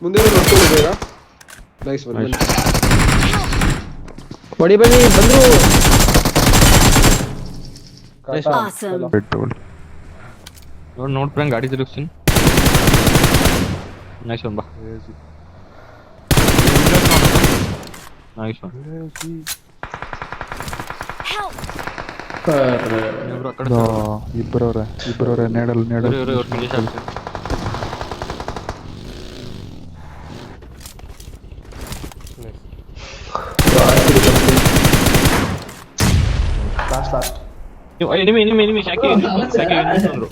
ಮುಂದೆ ನೋಡ್ಕೊಳ್ಳಿ ಬೇಗ. ನೈಸ್ ಬನ್ನಿ. ಬಡಿ ಬನ್ನಿ ಬಂದ್ರು. ನೋಡ್ ಫ್ರೆಂಡ್ ಗಾಡಿ ತಿರುಗಿಸ್ತೀನಿ. ನೈಸ್ ಒನ್ ಬಾ. Nice one. ಇಬ್ಬರವ್ರೆ ನೇಡಲ್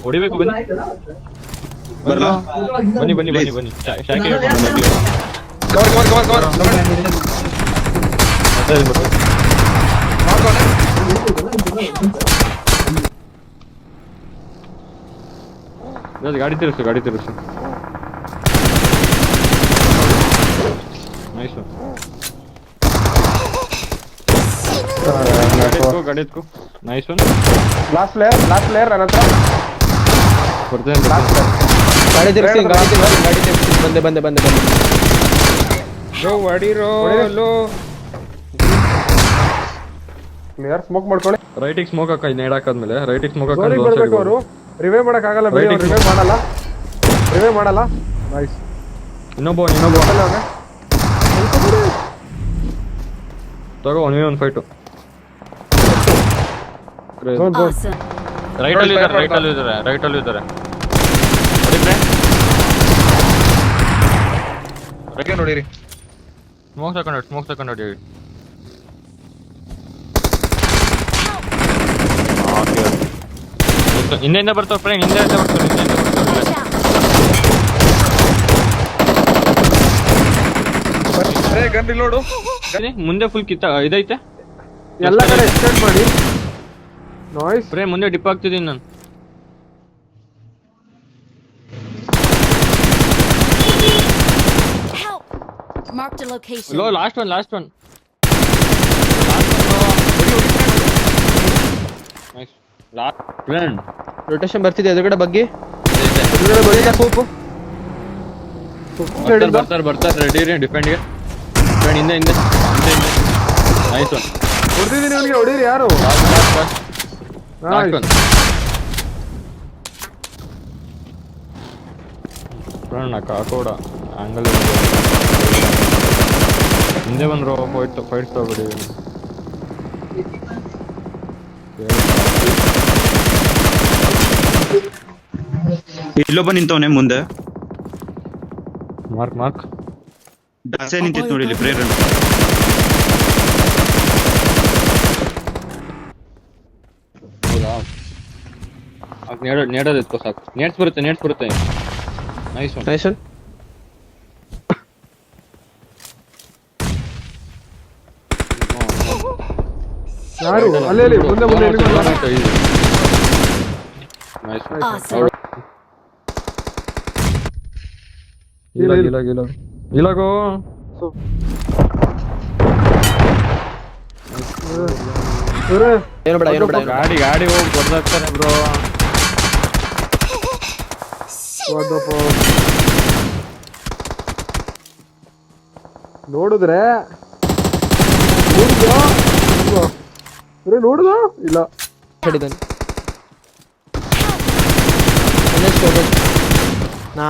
ಹೊಡಿಬೇಕು ಬನ್ನಿ ಬನ್ನಿ ಬನ್ನಿ ಬನ್ನಿ ಶಾಖೆ ಗಾಡಿ ತಿರುಗಿಸು ನೈಸ್ ಗಾಡಿ ಎತ್ಕೋ ನೈಸ್ ಒನ್. ಲಾಸ್ಟ್ ಪ್ಲೇಯರ್ ನನ್ನ ಹತ್ರ ಬರ್ತೇನೆ. ಗಾಡಿ ತಿರ್ಗಿಸಿ ಬಂದೆ ಹೊಡಿರೋ ಕ್ಲಿಯರ್. ಸ್ಮೋಕ್ ಮಾಡ್ಕೊಳ್ಳಿ. ರೈಟಿಗೆ ಸ್ಮೋಕ್ ಹಾಕ. ಇದು ಹಾಕಾದ್ಮೇಲೆ ರೈಟಿಗೆ ಸ್ಮೋಕ್ ಹಾಕ. ಅವರು ರಿವೈವ್ ಮಾಡಕ್ ಆಗಲ್ಲ. ರಿವೈವ್ ಮಾಡಲ್ಲ. ನೈಸ್. ಇನ್ನೊಬ್ಬ ತಗೋ ಒಂದು ಫೈಟು. ರೈಟಲ್ಲಿ ಇದ್ದಾರೆ ನೋಡಿರಿ. ಸ್ಮೋಕ್ ತಗೊಂಡು ಹೊಡಿ. ಹಿಂದೆಯಿಂದ ಬರ್ತಾವ ಫ್ರೆಂಡ್. ಹಿಂದೆಯಿಂದ ಬರ್ತಾರೆ. ಗನ್ ರಿಲೋಡು. ಮುಂದೆ ಫುಲ್ ಇದೈತೆ ಎಲ್ಲ ಕಡೆ ಎಕ್ಸ್ಟೆಂಡ್ ಮಾಡಿ. ನಾಯ್ಸ್. ಫ್ರೆಂಡ್ ಮುಂದೆ ಡಿಪ್ ಆಗ್ತಿದ್ದೀನಿ ನಾನು. Marked a location. Last one. Nice. Last friend rotation ಬರ್ತಿದೆ ಎದುರುಗಡೆ ಬಗ್ಗೆ. ಬರ್ತಾರೆ ರೆಡಿ ರೀ ಡಿಫೆಂಡ್ಗೆ. ಫ್ರೆಂಡ್ ಹಿಂದೆ ನೈಸ್ ಒನ್. ಹೊಡೆದಿದ್ದೀನಿ ಅವನಿಗೆ. ಹೊಡೀರಿ ಯಾರು. Last one. ಫ್ರೆಂಡ್ ಕಾಕೋಡ ಆಂಗಲ್ ಹಿಂದೆ ಬಂದ್ರು. ಫೈಟ್ ತಗೊಬಿಡಿ. ಇಲ್ಲೊಬ್ಬ ನಿಂತವನೆ ಮುಂದೆ. ಮಾರ್ಕ್ ಡಾಸೆ ನಿಂತಿತ್ತು ನೋಡಿ ಇಲ್ಲಿ ಪ್ರೇರಣೆ. ನೇಡೋದು ಎತ್ಕೋ ಸಾಕು. ನೇಟ್ಸ್ ಬರುತ್ತೆ. Nice one. ಯಾರು ಅಲ್ಲಿ ಮುಂದೆ ಇಲಾಗೋ. ಗಾಡಿ ಹೋಗಿ ಬರ್ದಾಗ್ತಾರೆ ಬ್ರೋ. ನೋಡಿದ್ರೆ ನೋಡುದ ಇಲ್ಲ. ನಾ